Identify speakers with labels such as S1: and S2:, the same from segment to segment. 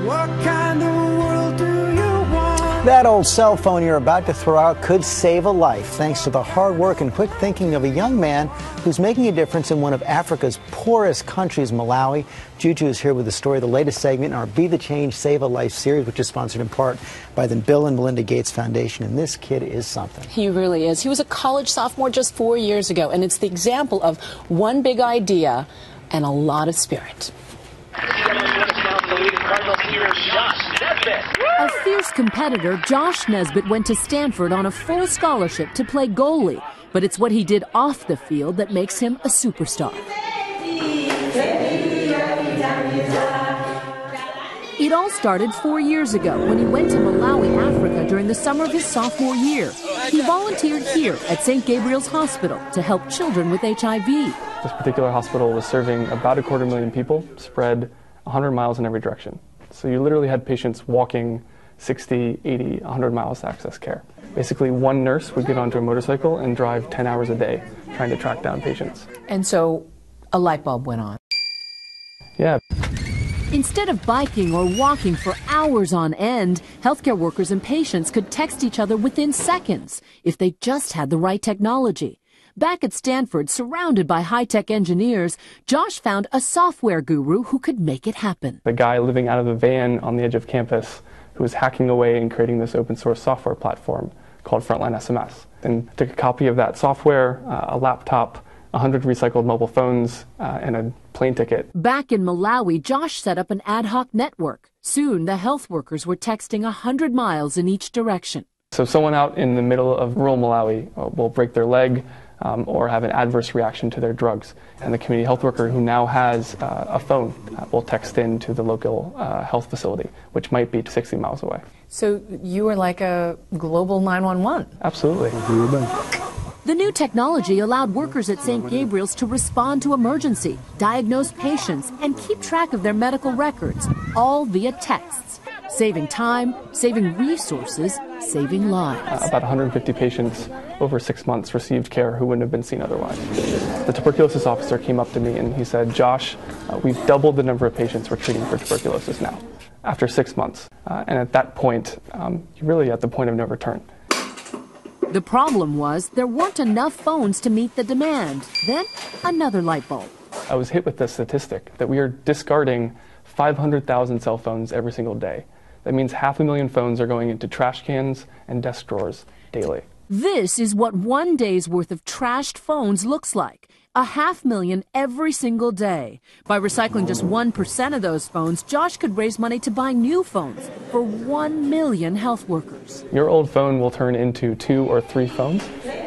S1: What kind of world do you want?
S2: That old cell phone you're about to throw out could save a life, thanks to the hard work and quick thinking of a young man who's making a difference in one of Africa's poorest countries, Malawi. Juju is here with the story of the latest segment in our Be the Change, Save a Life series, which is sponsored in part by the Bill and Melinda Gates Foundation. And this kid is something.
S3: He really is. He was a college sophomore just 4 years ago, and it's the example of one big idea and a lot of spirit.
S4: A fierce competitor, Josh Nesbitt went to Stanford on a full scholarship to play goalie, but it's what he did off the field that makes him a superstar. It all started 4 years ago when he went to Malawi, Africa during the summer of his sophomore year. He volunteered here at St. Gabriel's Hospital to help children with HIV.
S5: This particular hospital was serving about 250,000 people, spread 100 miles in every direction. So you literally had patients walking 60, 80, 100 miles to access care. Basically, one nurse would get onto a motorcycle and drive 10 hours a day trying to track down patients.
S3: And so a light bulb went on.
S5: Yeah.
S4: Instead of biking or walking for hours on end, healthcare workers and patients could text each other within seconds if they just had the right technology. Back at Stanford, surrounded by high-tech engineers, Josh found a software guru who could make it happen.
S5: The guy living out of a van on the edge of campus who was hacking away and creating this open-source software platform called Frontline SMS. And took a copy of that software, a laptop, 100 recycled mobile phones, and a plane ticket.
S4: Back in Malawi, Josh set up an ad hoc network. Soon, the health workers were texting 100 miles in each direction.
S5: So someone out in the middle of rural Malawi will break their leg, or have an adverse reaction to their drugs. And the community health worker who now has a phone will text in to the local health facility, which might be 60 miles away.
S3: So you were like a global 911.
S5: Absolutely.
S4: The new technology allowed workers at St. Gabriel's to respond to emergency, diagnose patients, and keep track of their medical records, all via texts. Saving time, saving resources, saving lives.
S5: About 150 patients over 6 months received care who wouldn't have been seen otherwise. The tuberculosis officer came up to me and he said, "Josh, we've doubled the number of patients we're treating for tuberculosis now, after 6 months." And at that point, you're really at the point of no return.
S4: The problem was there weren't enough phones to meet the demand. Then, another light bulb.
S5: I was hit with the statistic that we are discarding 500,000 cell phones every single day. That means 500,000 phones are going into trash cans and desk drawers daily.
S4: This is what one day's worth of trashed phones looks like. 500,000 every single day. By recycling just 1% of those phones, Josh could raise money to buy new phones for 1 million health workers.
S5: Your old phone will turn into 2 or 3 phones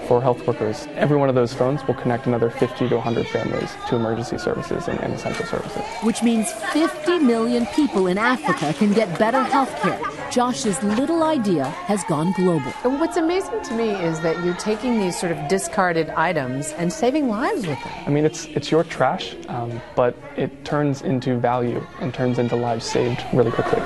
S5: for health workers. Every one of those phones will connect another 50 to 100 families to emergency services and essential services.
S4: Which means 50 million people in Africa can get better health care. Josh's little idea has gone global.
S3: And what's amazing to me is that you're taking these sort of discarded items and saving lives with them.
S5: I mean, it's your trash, but it turns into value and turns into lives saved really quickly.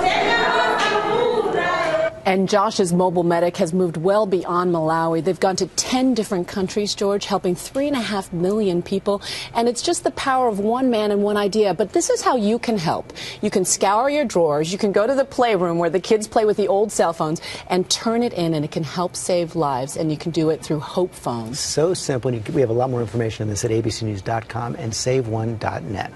S3: And Josh's Mobile Medic has moved well beyond Malawi. They've gone to 10 different countries, George, helping 3.5 million people. And it's just the power of one man and one idea. But this is how you can help. You can scour your drawers. You can go to the playroom where the kids play with the old cell phones and turn it in, and it can help save lives. And you can do it through Hope Phones.
S2: So simple. We have a lot more information on this at abcnews.com and saveone.net.